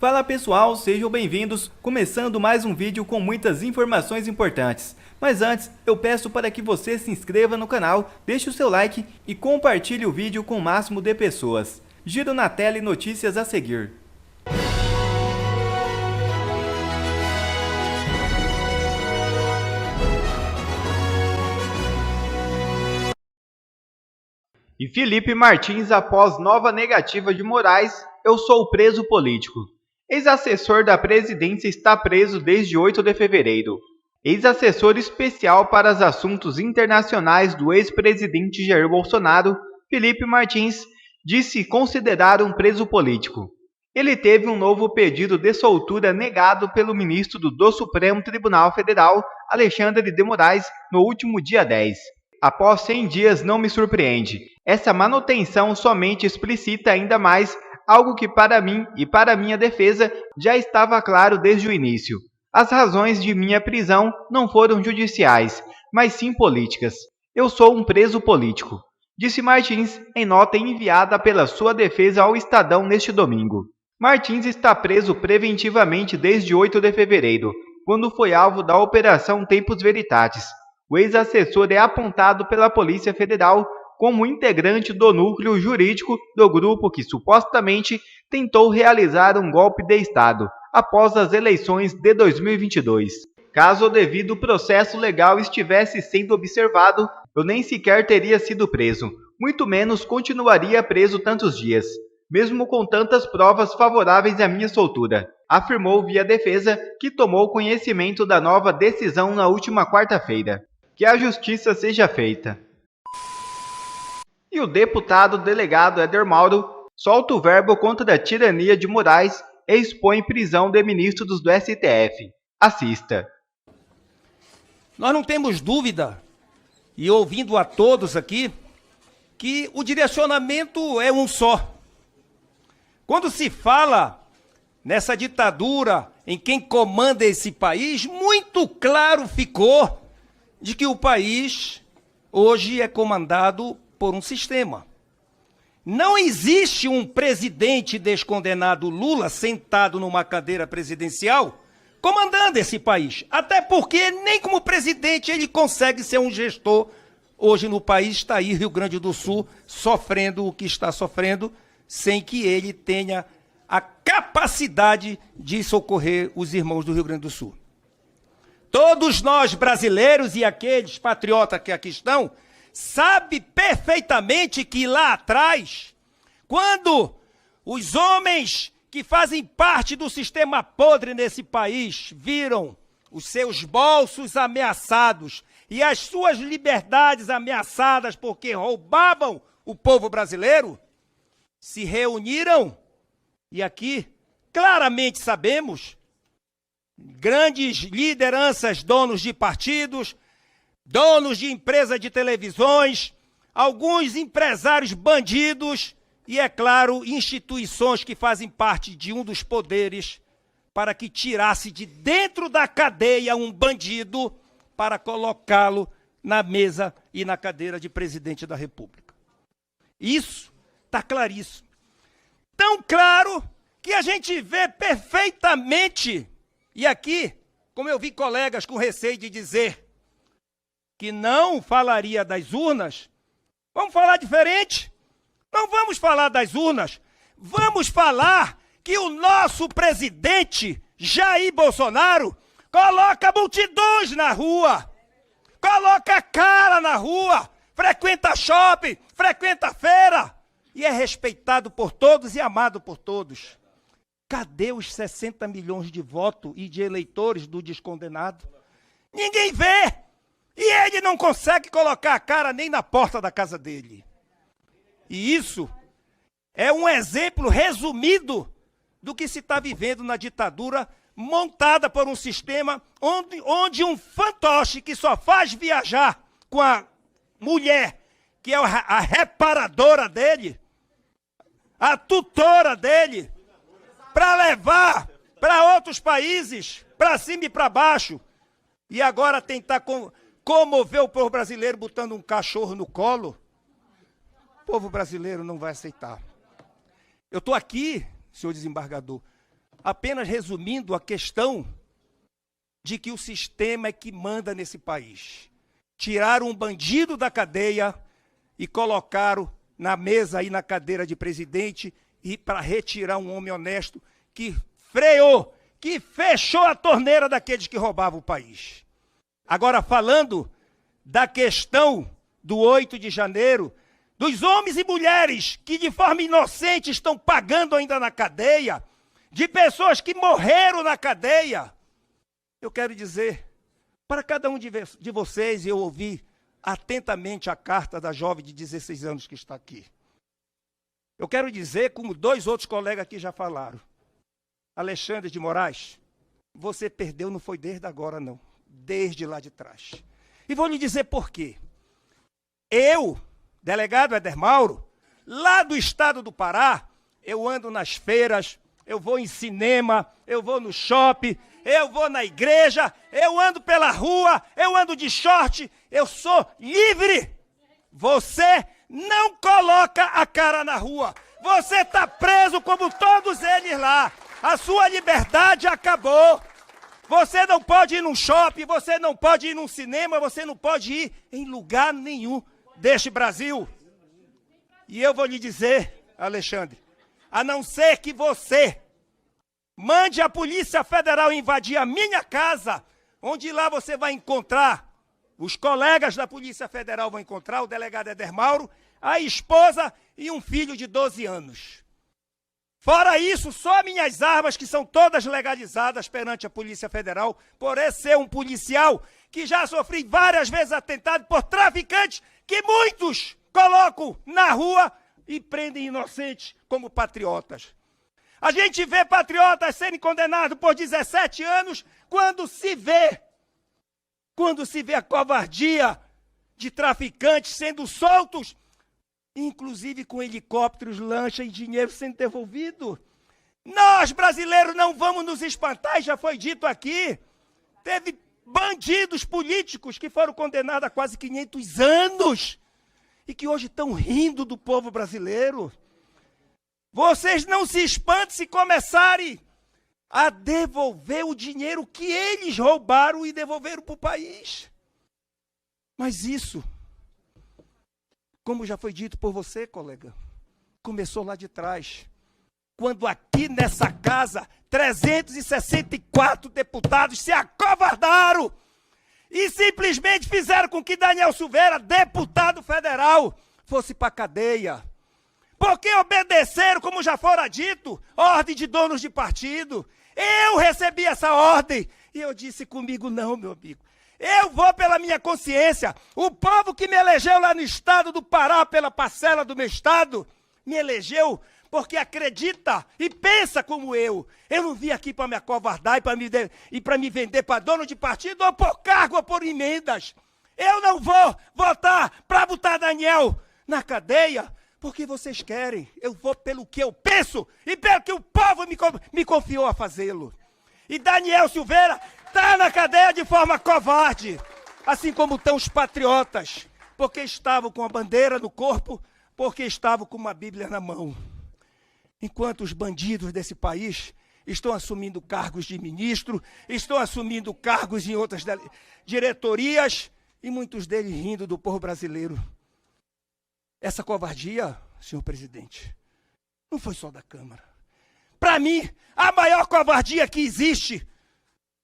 Fala pessoal, sejam bem-vindos, começando mais um vídeo com muitas informações importantes. Mas antes, eu peço para que você se inscreva no canal, deixe o seu like e compartilhe o vídeo com o máximo de pessoas. Giro na tela e notícias a seguir. E Felipe Martins, após nova negativa de Moraes, eu sou preso político. Ex-assessor da presidência está preso desde 8 de fevereiro. Ex-assessor especial para os assuntos internacionais do ex-presidente Jair Bolsonaro, Felipe Martins, disse considerar um preso político. Ele teve um novo pedido de soltura negado pelo ministro do Supremo Tribunal Federal, Alexandre de Moraes, no último dia 10. Após 100 dias não me surpreende. Essa manutenção somente explicita ainda mais algo que para mim e para minha defesa já estava claro desde o início. As razões de minha prisão não foram judiciais, mas sim políticas. Eu sou um preso político, disse Martins em nota enviada pela sua defesa ao Estadão neste domingo. Martins está preso preventivamente desde 8 de fevereiro, quando foi alvo da Operação Tempus Veritatis. O ex-assessor é apontado pela Polícia Federal como integrante do núcleo jurídico do grupo que supostamente tentou realizar um golpe de Estado após as eleições de 2022. Caso o devido processo legal estivesse sendo observado, eu nem sequer teria sido preso, muito menos continuaria preso tantos dias, mesmo com tantas provas favoráveis à minha soltura, afirmou via defesa, que tomou conhecimento da nova decisão na última quarta-feira. Que a justiça seja feita. E o deputado delegado Éder Mauro solta o verbo contra a tirania de Moraes e expõe prisão de ministros do STF. Assista. Nós não temos dúvida, e ouvindo a todos aqui, que o direcionamento é um só. Quando se fala nessa ditadura em quem comanda esse país, muito claro ficou de que o país hoje é comandado por um sistema. Não existe um presidente descondenado Lula sentado numa cadeira presidencial comandando esse país. Até porque nem como presidente ele consegue ser um gestor. Hoje no país está aí Rio Grande do Sul sofrendo o que está sofrendo, sem que ele tenha a capacidade de socorrer os irmãos do Rio Grande do Sul. Todos nós brasileiros e aqueles patriotas que aqui estão, sabem perfeitamente que lá atrás, quando os homens que fazem parte do sistema podre nesse país viram os seus bolsos ameaçados e as suas liberdades ameaçadas porque roubavam o povo brasileiro, se reuniram e aqui claramente sabemos, grandes lideranças, donos de partidos, donos de empresas de televisões, alguns empresários bandidos e, é claro, instituições que fazem parte de um dos poderes para que tirasse de dentro da cadeia um bandido para colocá-lo na mesa e na cadeira de presidente da República. Isso está claríssimo. Tão claro que a gente vê perfeitamente. E aqui, como eu vi colegas com receio de dizer que não falaria das urnas, vamos falar diferente. Não vamos falar das urnas, vamos falar que o nosso presidente, Jair Bolsonaro, coloca multidões na rua, coloca a cara na rua, frequenta shopping, frequenta feira e é respeitado por todos e amado por todos. Cadê os 60 milhões de votos e de eleitores do descondenado? Ninguém vê! E ele não consegue colocar a cara nem na porta da casa dele. E isso é um exemplo resumido do que se está vivendo na ditadura montada por um sistema onde um fantoche que só faz viajar com a mulher, que é a reparadora dele, a tutora dele, para levar para outros países, para cima e para baixo, e agora tentar comover o povo brasileiro botando um cachorro no colo, o povo brasileiro não vai aceitar. Eu estou aqui, senhor desembargador, apenas resumindo a questão de que o sistema é que manda nesse país. Tiraram um bandido da cadeia e colocaram na mesa e na cadeira de presidente e para retirar um homem honesto que freou, que fechou a torneira daqueles que roubavam o país. Agora, falando da questão do 8 de janeiro, dos homens e mulheres que de forma inocente estão pagando ainda na cadeia, de pessoas que morreram na cadeia, eu quero dizer, para cada um de vocês, eu ouvi atentamente a carta da jovem de 16 anos que está aqui. Eu quero dizer, como 2 outros colegas aqui já falaram, Alexandre de Moraes, você perdeu não foi desde agora não, desde lá de trás. E vou lhe dizer por quê. Eu, delegado Éder Mauro, lá do estado do Pará, eu ando nas feiras, eu vou em cinema, eu vou no shopping, eu vou na igreja, eu ando pela rua, eu ando de short, eu sou livre. Você não coloca a cara na rua. Você está preso como todos eles lá. A sua liberdade acabou. Você não pode ir num shopping, você não pode ir num cinema, você não pode ir em lugar nenhum deste Brasil. E eu vou lhe dizer, Alexandre, a não ser que você mande a Polícia Federal invadir a minha casa, onde lá você vai encontrar, os colegas da Polícia Federal vão encontrar o delegado Éder Mauro, a esposa e um filho de 12 anos. Fora isso, só minhas armas, que são todas legalizadas perante a Polícia Federal, por ser um policial que já sofri várias vezes atentado por traficantes que muitos colocam na rua e prendem inocentes como patriotas. A gente vê patriotas serem condenados por 17 anos quando se vê a covardia de traficantes sendo soltos, inclusive com helicópteros, lancha e dinheiro sendo devolvido. Nós, brasileiros, não vamos nos espantar, já foi dito aqui. Teve bandidos políticos que foram condenados a quase 500 anos e que hoje estão rindo do povo brasileiro. Vocês não se espantem se começarem a devolver o dinheiro que eles roubaram e devolveram para o país. Mas isso, como já foi dito por você, colega, começou lá de trás. Quando aqui nessa casa, 364 deputados se acovardaram e simplesmente fizeram com que Daniel Silveira, deputado federal, fosse para a cadeia. Porque obedeceram, como já fora dito, ordem de donos de partido. Eu recebi essa ordem e eu disse comigo, não, meu amigo. Eu vou pela minha consciência. O povo que me elegeu lá no estado do Pará, pela parcela do meu estado, me elegeu porque acredita e pensa como eu. Eu não vim aqui para me acovardar e para me vender para dono de partido ou por cargo ou por emendas. Eu não vou votar para botar Daniel na cadeia porque vocês querem. Eu vou pelo que eu penso e pelo que o povo me confiou a fazê-lo. E Daniel Silveira está na cadeia de forma covarde, assim como estão os patriotas, porque estavam com a bandeira no corpo, porque estavam com uma Bíblia na mão. Enquanto os bandidos desse país estão assumindo cargos de ministro, estão assumindo cargos em outras diretorias, e muitos deles rindo do povo brasileiro. Essa covardia, senhor presidente, não foi só da Câmara. Para mim, a maior covardia que existe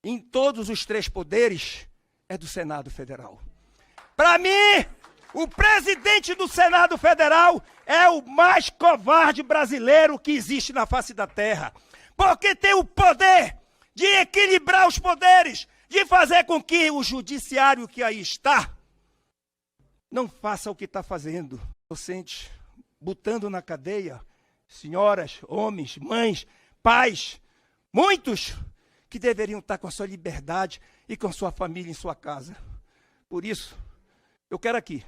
em todos os 3 poderes é do Senado Federal. Para mim, o presidente do Senado Federal é o mais covarde brasileiro que existe na face da terra. Porque tem o poder de equilibrar os poderes, de fazer com que o judiciário que aí está não faça o que está fazendo. Inocentes, botando na cadeia senhoras, homens, mães, pais, muitos que deveriam estar com a sua liberdade e com a sua família em sua casa. Por isso, eu quero aqui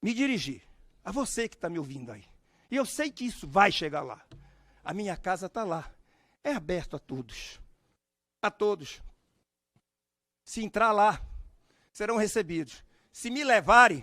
me dirigir a você que está me ouvindo aí. E eu sei que isso vai chegar lá. A minha casa está lá. É aberto a todos. A todos. Se entrar lá, serão recebidos. Se me levarem,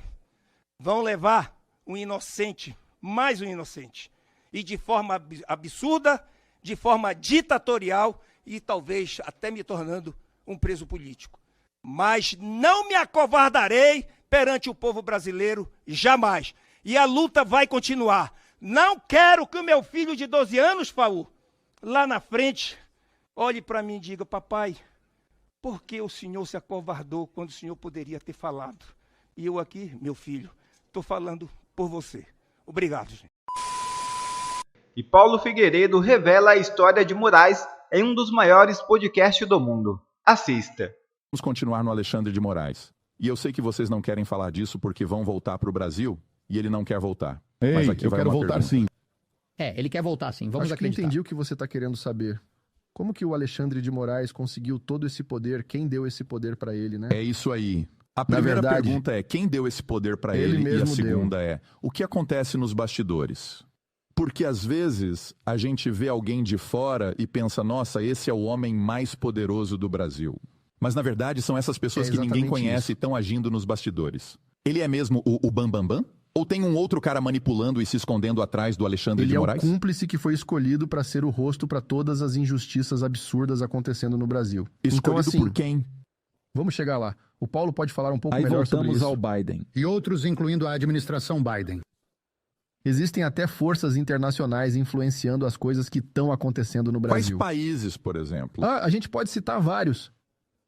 vão levar um inocente, mais um inocente. E de forma absurda, de forma ditatorial e talvez até me tornando um preso político. Mas não me acovardarei perante o povo brasileiro, jamais. E a luta vai continuar. Não quero que o meu filho de 12 anos, Faú, lá na frente, olhe para mim e diga: papai, por que o senhor se acovardou quando o senhor poderia ter falado? E eu aqui, meu filho, estou falando por você. Obrigado, gente. E Paulo Figueiredo revela a história de Moraes em um dos maiores podcasts do mundo. Assista. Vamos continuar no Alexandre de Moraes. E eu sei que vocês não querem falar disso porque vão voltar para o Brasil e ele não quer voltar. Ei, Mas aqui eu vai quero uma voltar pergunta. sim. Ele quer voltar sim, vamos Acho acreditar. que entendi o que você está querendo saber. Como que o Alexandre de Moraes conseguiu todo esse poder? Quem deu esse poder para ele, né? É isso aí. A primeira verdade, pergunta é quem deu esse poder para ele ele e a mesmo segunda é o que acontece nos bastidores? Porque às vezes a gente vê alguém de fora e pensa, nossa, esse é o homem mais poderoso do Brasil. Mas na verdade são essas pessoas É que ninguém exatamente conhece isso. e estão agindo nos bastidores. Ele é mesmo o Bambambam? Bam, Bam? Ou tem um outro cara manipulando e se escondendo atrás do Alexandre Ele de é o Moraes? cúmplice que foi escolhido para ser o rosto para todas as injustiças absurdas acontecendo no Brasil. Escolhido então, assim, por quem? vamos chegar lá. O Paulo pode falar um pouco Aí melhor sobre voltamos isso. ao Biden. E outros, incluindo a administração Biden. Existem até forças internacionais influenciando as coisas que estão acontecendo no Quais Brasil. países, por exemplo? A gente pode citar vários.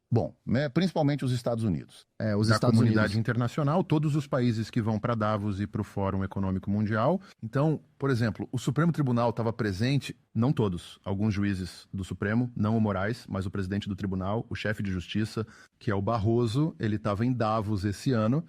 Bom, né, principalmente os Estados Unidos. Os Da Estados comunidade Unidos. internacional, todos os países que vão para Davos e para o Fórum Econômico Mundial. Então, por exemplo, o Supremo Tribunal estava presente, não todos, alguns juízes do Supremo, não o Moraes, mas o presidente do tribunal, o chefe de justiça, que é o Barroso, ele estava em Davos esse ano.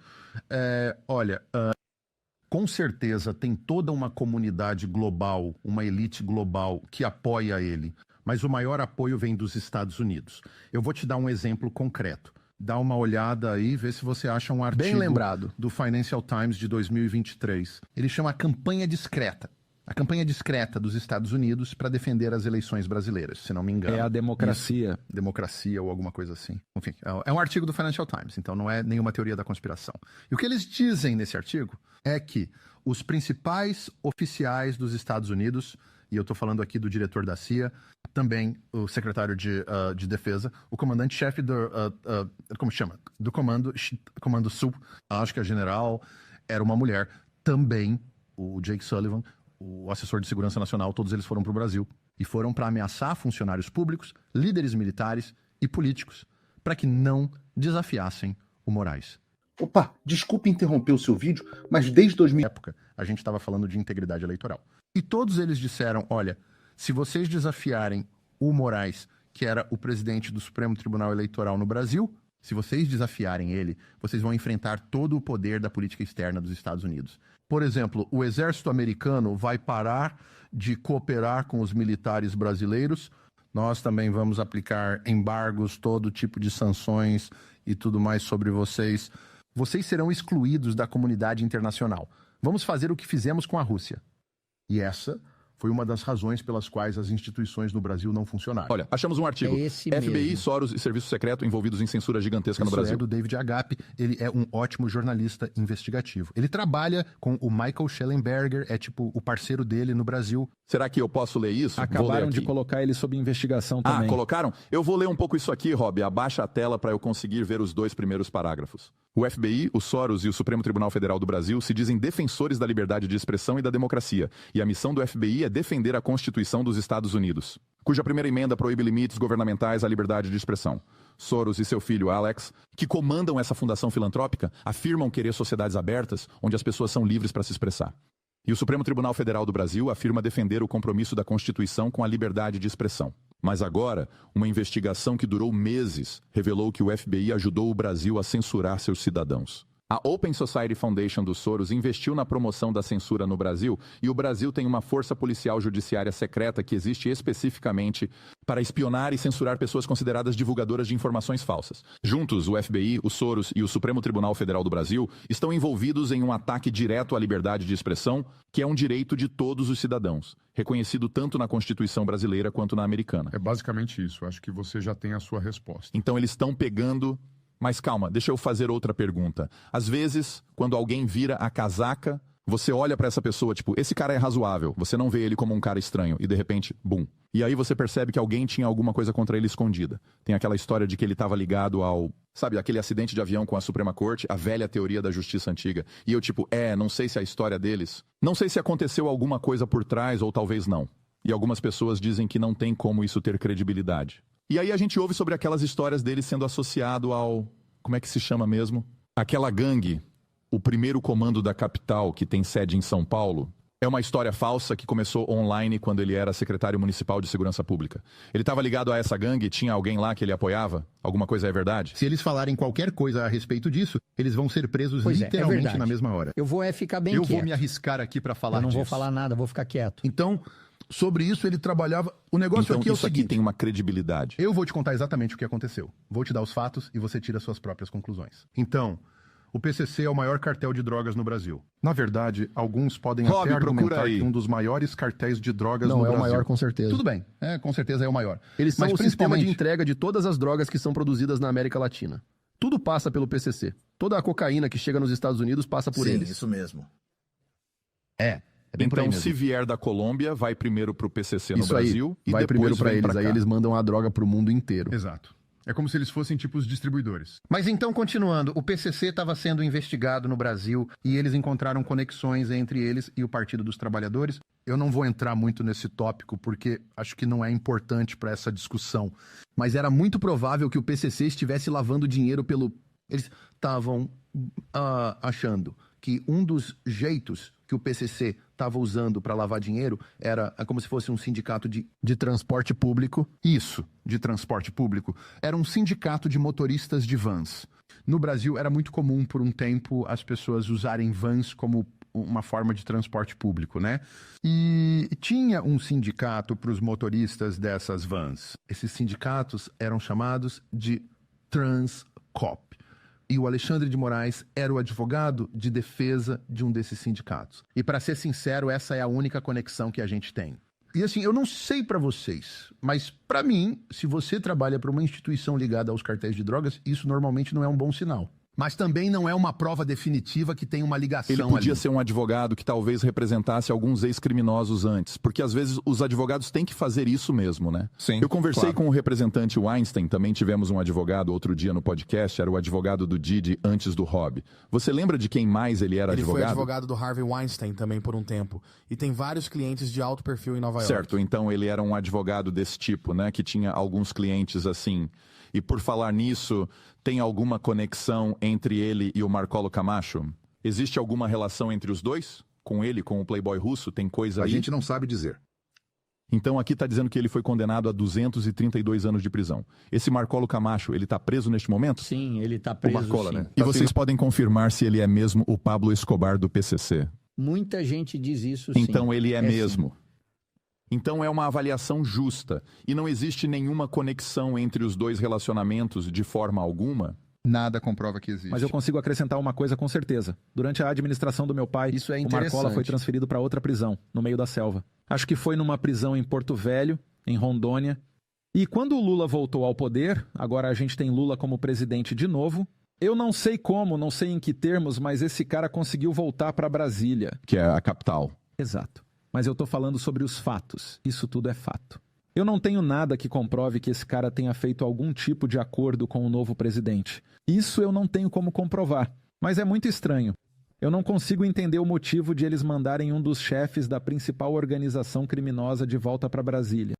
Com certeza tem toda uma comunidade global, uma elite global que apoia ele, mas o maior apoio vem dos Estados Unidos. Eu vou te dar um exemplo concreto. Dá uma olhada aí, vê se você acha um artigo Bem lembrado. do Financial Times de 2023. Ele chama a campanha discreta. A campanha discreta dos Estados Unidos para defender as eleições brasileiras, se não me engano. É a democracia. Isso, democracia ou alguma coisa assim. Enfim, é um artigo do Financial Times, então não é nenhuma teoria da conspiração. E o que eles dizem nesse artigo é que os principais oficiais dos Estados Unidos, e eu estou falando aqui do diretor da CIA, também o secretário de Defesa, o comandante-chefe do Comando Sul, acho que a general era uma mulher, também o Jake Sullivan, o assessor de segurança nacional, todos eles foram para o Brasil e foram para ameaçar funcionários públicos, líderes militares e políticos para que não desafiassem o Moraes. Opa, desculpe interromper o seu vídeo, mas desde 2000... Época, a gente estava falando de integridade eleitoral. E todos eles disseram, olha, se vocês desafiarem o Moraes, que era o presidente do Supremo Tribunal Eleitoral no Brasil, se vocês desafiarem ele, vocês vão enfrentar todo o poder da política externa dos Estados Unidos. Por exemplo, o exército americano vai parar de cooperar com os militares brasileiros. Nós também vamos aplicar embargos, todo tipo de sanções e tudo mais sobre vocês. Vocês serão excluídos da comunidade internacional. Vamos fazer o que fizemos com a Rússia. E essa foi uma das razões pelas quais as instituições no Brasil não funcionaram. Olha, achamos um artigo. É esse FBI, mesmo. Soros e Serviço Secreto envolvidos em censura gigantesca no Isso Brasil. é do David Agape, ele é um ótimo jornalista investigativo. Ele trabalha com o Michael Schellenberger, é tipo o parceiro dele no Brasil. Será que eu posso ler isso? Vou ler Acabaram de aqui. colocar ele sob investigação Ah, também. colocaram? Eu vou ler um pouco isso aqui, Rob. Abaixa a tela para eu conseguir ver os dois primeiros parágrafos. O FBI, o Soros e o Supremo Tribunal Federal do Brasil se dizem defensores da liberdade de expressão e da democracia, e a missão do FBI é defender a Constituição dos Estados Unidos, cuja primeira emenda proíbe limites governamentais à liberdade de expressão. Soros e seu filho Alex, que comandam essa fundação filantrópica, afirmam querer sociedades abertas onde as pessoas são livres para se expressar. E o Supremo Tribunal Federal do Brasil afirma defender o compromisso da Constituição com a liberdade de expressão. Mas agora, uma investigação que durou meses revelou que o FBI ajudou o Brasil a censurar seus cidadãos. A Open Society Foundation dos Soros investiu na promoção da censura no Brasil e o Brasil tem uma força policial judiciária secreta que existe especificamente para espionar e censurar pessoas consideradas divulgadoras de informações falsas. Juntos, o FBI, o Soros e o Supremo Tribunal Federal do Brasil estão envolvidos em um ataque direto à liberdade de expressão, que é um direito de todos os cidadãos, reconhecido tanto na Constituição brasileira quanto na americana. É basicamente isso. Acho que você já tem a sua resposta. Então eles estão pegando... Mas calma, deixa eu fazer outra pergunta. Às vezes, quando alguém vira a casaca, Você olha pra essa pessoa, tipo, esse cara é razoável, você não vê ele como um cara estranho, e de repente, bum. E aí você percebe que alguém tinha alguma coisa contra ele escondida. Tem aquela história de que ele estava ligado ao, sabe, aquele acidente de avião com a Suprema Corte, a velha teoria da justiça antiga. E eu tipo, não sei se a história deles, não sei se aconteceu alguma coisa por trás ou talvez não. E algumas pessoas dizem que não tem como isso ter credibilidade. E aí a gente ouve sobre aquelas histórias dele sendo associado ao, como é que se chama mesmo? Aquela gangue, o primeiro comando da capital que tem sede em São Paulo. É uma história falsa que começou online quando ele era secretário municipal de segurança pública. Ele estava ligado a essa gangue, tinha alguém lá que ele apoiava? Alguma coisa é verdade? Se eles falarem qualquer coisa a respeito disso, eles vão ser presos literalmente na mesma hora. Eu vou ficar bem Eu quieto. vou me arriscar aqui para falar disso. Eu não vou falar nada, vou ficar quieto. Então, sobre isso ele trabalhava... O negócio Então, aqui é o isso seguinte... aqui tem uma credibilidade. Eu vou te contar exatamente o que aconteceu. Vou te dar os fatos e você tira suas próprias conclusões. Então... O PCC é o maior cartel de drogas no Brasil. Na verdade, alguns podem até argumentar que um dos maiores cartéis de drogas no Brasil. Não, é o maior com certeza. Tudo bem, com certeza é o maior. Eles são Mas o sistema de entrega de todas as drogas que são produzidas na América Latina. Tudo passa pelo PCC. Toda a cocaína que chega nos Estados Unidos passa por eles. Sim, isso mesmo. É bem por aí Então, mesmo. se vier da Colômbia, vai primeiro pro PCC no Isso aí, Brasil e vai depois primeiro pra vem eles, pra aí cá. eles mandam a droga pro mundo inteiro. Exato. É como se eles fossem tipos distribuidores. Mas então, continuando, o PCC estava sendo investigado no Brasil e eles encontraram conexões entre eles e o Partido dos Trabalhadores. Eu não vou entrar muito nesse tópico porque acho que não é importante para essa discussão. Mas era muito provável que o PCC estivesse lavando dinheiro pelo... Eles estavam achando que um dos jeitos que o PCC estava usando para lavar dinheiro era como se fosse um sindicato de transporte público. Isso, de transporte público. Era um sindicato de motoristas de vans. No Brasil era muito comum por um tempo as pessoas usarem vans como uma forma de transporte público, né? E tinha um sindicato para os motoristas dessas vans. Esses sindicatos eram chamados de Transcop. E o Alexandre de Moraes era o advogado de defesa de um desses sindicatos. E para ser sincero, essa é a única conexão que a gente tem. E assim, eu não sei para vocês, mas para mim, se você trabalha para uma instituição ligada aos cartéis de drogas, isso normalmente não é um bom sinal. Mas também não é uma prova definitiva que tem uma ligação Ele podia ali. ser um advogado que talvez representasse alguns ex-criminosos antes, porque às vezes os advogados têm que fazer isso mesmo, né? Sim, Eu conversei claro. com o representante Weinstein, também tivemos um advogado outro dia no podcast, era o advogado do Didi antes do Rob. Você lembra de quem mais ele era Ele advogado? foi advogado do Harvey Weinstein também por um tempo. E tem vários clientes de alto perfil em Nova York. Certo, então ele era um advogado desse tipo, né? Que tinha alguns clientes assim. E por falar nisso, tem alguma conexão entre ele e o Marcolo Camacho? Existe alguma relação entre os dois? Com ele, com o Playboy russo? Tem coisa A aí? gente não sabe dizer. Então aqui está dizendo que ele foi condenado a 232 anos de prisão. Esse Marcolo Camacho, ele está preso neste momento? Sim, ele tá O preso, Marcola, sim. né? E vocês podem confirmar se ele é mesmo o Pablo Escobar do PCC? Muita gente diz isso, sim. Então ele é mesmo. Sim. Então é uma avaliação justa. E não existe nenhuma conexão entre os dois relacionamentos de forma alguma? Nada comprova que existe. Mas eu consigo acrescentar uma coisa com certeza. Durante a administração do meu pai, Isso é o Marcola interessante. foi transferido para outra prisão, no meio da selva. Acho que foi numa prisão em Porto Velho, em Rondônia. E quando o Lula voltou ao poder, agora a gente tem Lula como presidente de novo, eu não sei como, não sei em que termos, mas esse cara conseguiu voltar para Brasília. Que é a capital. Exato. Mas eu tô falando sobre os fatos. Isso tudo é fato. Eu não tenho nada que comprove que esse cara tenha feito algum tipo de acordo com o novo presidente. Isso eu não tenho como comprovar. Mas é muito estranho. Eu não consigo entender o motivo de eles mandarem um dos chefes da principal organização criminosa de volta para Brasília.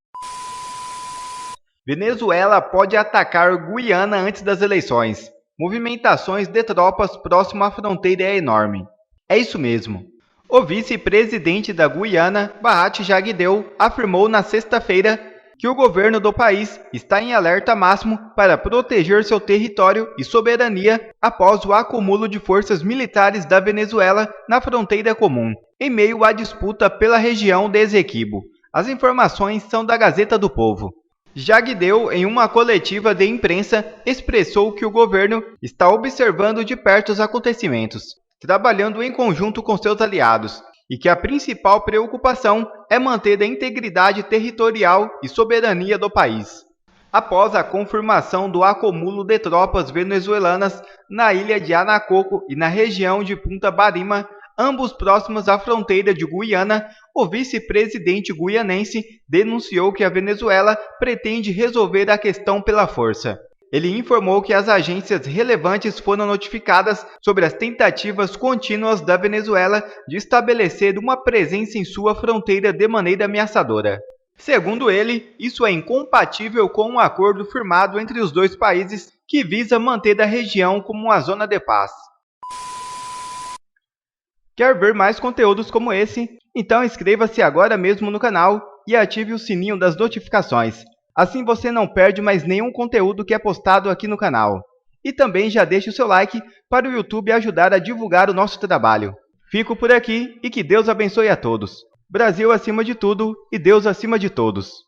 Venezuela pode atacar Guiana antes das eleições. Movimentações de tropas próximo à fronteira é enorme. É isso mesmo. O vice-presidente da Guiana, Bahat Jagdeu, afirmou na sexta-feira que o governo do país está em alerta máximo para proteger seu território e soberania após o acúmulo de forças militares da Venezuela na fronteira comum, em meio à disputa pela região de Essequibo. As informações são da Gazeta do Povo. Jagdeu, em uma coletiva de imprensa, expressou que o governo está observando de perto os acontecimentos, trabalhando em conjunto com seus aliados, e que a principal preocupação é manter a integridade territorial e soberania do país. Após a confirmação do acúmulo de tropas venezuelanas na ilha de Anacoco e na região de Punta Barima, ambos próximos à fronteira de Guiana, o vice-presidente guianense denunciou que a Venezuela pretende resolver a questão pela força. Ele informou que as agências relevantes foram notificadas sobre as tentativas contínuas da Venezuela de estabelecer uma presença em sua fronteira de maneira ameaçadora. Segundo ele, isso é incompatível com um acordo firmado entre os dois países que visa manter a região como uma zona de paz. Quer ver mais conteúdos como esse? Então inscreva-se agora mesmo no canal e ative o sininho das notificações. Assim você não perde mais nenhum conteúdo que é postado aqui no canal. E também já deixe o seu like para o YouTube ajudar a divulgar o nosso trabalho. Fico por aqui e que Deus abençoe a todos. Brasil acima de tudo e Deus acima de todos.